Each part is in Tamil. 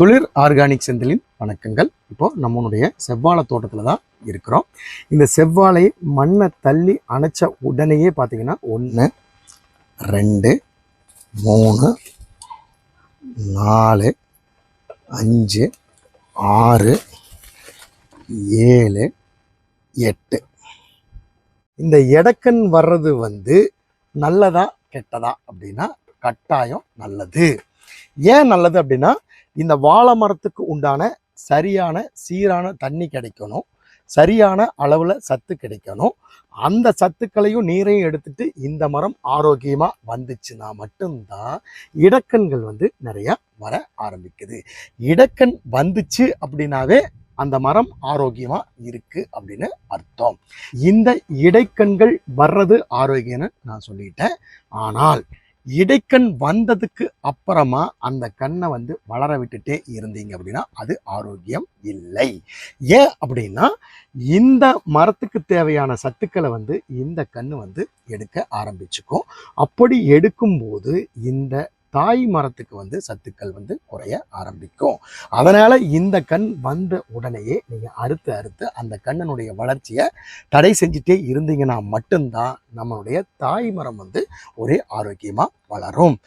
துளிர் ஆர்கானிக் செந்திலின் வணக்கங்கள். இப்போ நம்மளுடைய செவ்வாழை தோட்டத்தில் தான் இருக்கிறோம். இந்த செவ்வாழை மண்ணை தள்ளி அணைச்ச உடனேயே பார்த்தீங்கன்னா 1 2 3 4 5 6 7 8 இந்த எடக்கன் வர்றது நல்லதா கெட்டதா அப்படின்னா கட்டாயம் நல்லது. ஏன் நல்லது அப்படின்னா, இந்த வாழை மரத்துக்கு உண்டான சரியான சீரான தண்ணி கிடைக்கணும், சரியான அளவில் சத்து கிடைக்கணும். அந்த சத்துக்களையும் நீரையும் எடுத்துட்டு இந்த மரம் ஆரோக்கியமாக வந்துச்சுன்னா மட்டும்தான் இடக்கன்கள் நிறையா வர ஆரம்பிக்குது. இடக்கன் வந்துச்சு அப்படின்னாவே அந்த மரம் ஆரோக்கியமாக இருக்குது அப்படின்னு அர்த்தம். இந்த இடைக்கண்கள் வர்றது ஆரோக்கியம்னு நான் சொல்லிட்டேன். ஆனால் இடைக்கண் வந்ததுக்கு அப்புறமா அந்த கண்ணை வளர விட்டுட்டே இருந்தீங்க அப்படின்னா அது ஆரோக்கியம் இல்லை. ஏன் அப்படின்னா, இந்த மரத்துக்கு தேவையான சத்துக்களை இந்த கண்ணு எடுக்க ஆரம்பிச்சுக்கும். அப்படி எடுக்கும்போது இந்த தாய் மரத்துக்கு சத்துக்கள் குறைய ஆரம்பிக்கும். அதனால இந்த கண் வந்த உடனேயே நீங்க அறுத்து அந்த கண்ணனுடைய வளர்ச்சியை தடை செஞ்சுட்டே இருந்தீங்கன்னா மட்டும்தான் நம்மளுடைய தாய் மரம் ஒரே ஆரோக்கியமா வளரும்.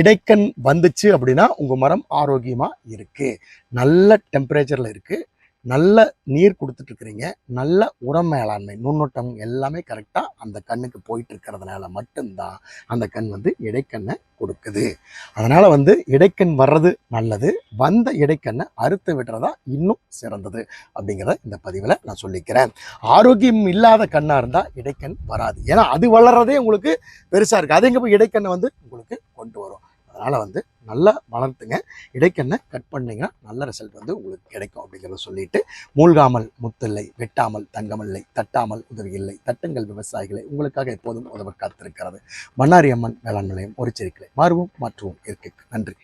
இடைக்கண் வந்துச்சு அப்படின்னா உங்க மரம் ஆரோக்கியமா இருக்கு, நல்ல டெம்பரேச்சர்ல இருக்கு, நல்ல நீர் கொடுத்துட்டு இருக்கிறீங்க, நல்ல உரம் மேலாண்மை நுண்ணோட்டம் எல்லாமே கரெக்டாக அந்த கண்ணுக்கு போயிட்டு இருக்கிறதுனால மட்டும்தான் அந்த கண் இடைக்கண்ணை கொடுக்குது. அதனால் இடைக்கண் வர்றது நல்லது. வந்த இடைக்கண்ணை அறுத்து விடுறதா இன்னும் சிறந்தது அப்படிங்கிறத இந்த பதிவில் நான் சொல்லிக்கிறேன். ஆரோக்கியம் இல்லாத கண்ணாக இருந்தால் இடைக்கண் வராது. ஏன்னா அது வளர்றதே உங்களுக்கு பெருசாக இருக்குது. அது எங்கே போய் இடைக்கண்ணை உங்களுக்கு கொண்டு வரும். அதனால் நல்லா வளர்த்துங்க. இடைக்கண்ணை கட் பண்ணிங்கன்னா நல்ல ரிசல்ட் உங்களுக்கு கிடைக்கும் அப்படிங்கிறத சொல்லிட்டு, மூழ்காமல் முத்தில்லை, வெட்டாமல் தங்கமில்லை, தட்டாமல் உதவியில்லை, தட்டுங்கள் விவசாயிகளை, உங்களுக்காக எப்போதும் உதவ காத்திருக்கிறது பண்ணாரி அம்மன் வேளாண் நிலையம் ஒரு செடிக்கிளை. மாறுவோம் மாற்றுவோம் இயற்கைக்கு. நன்றி.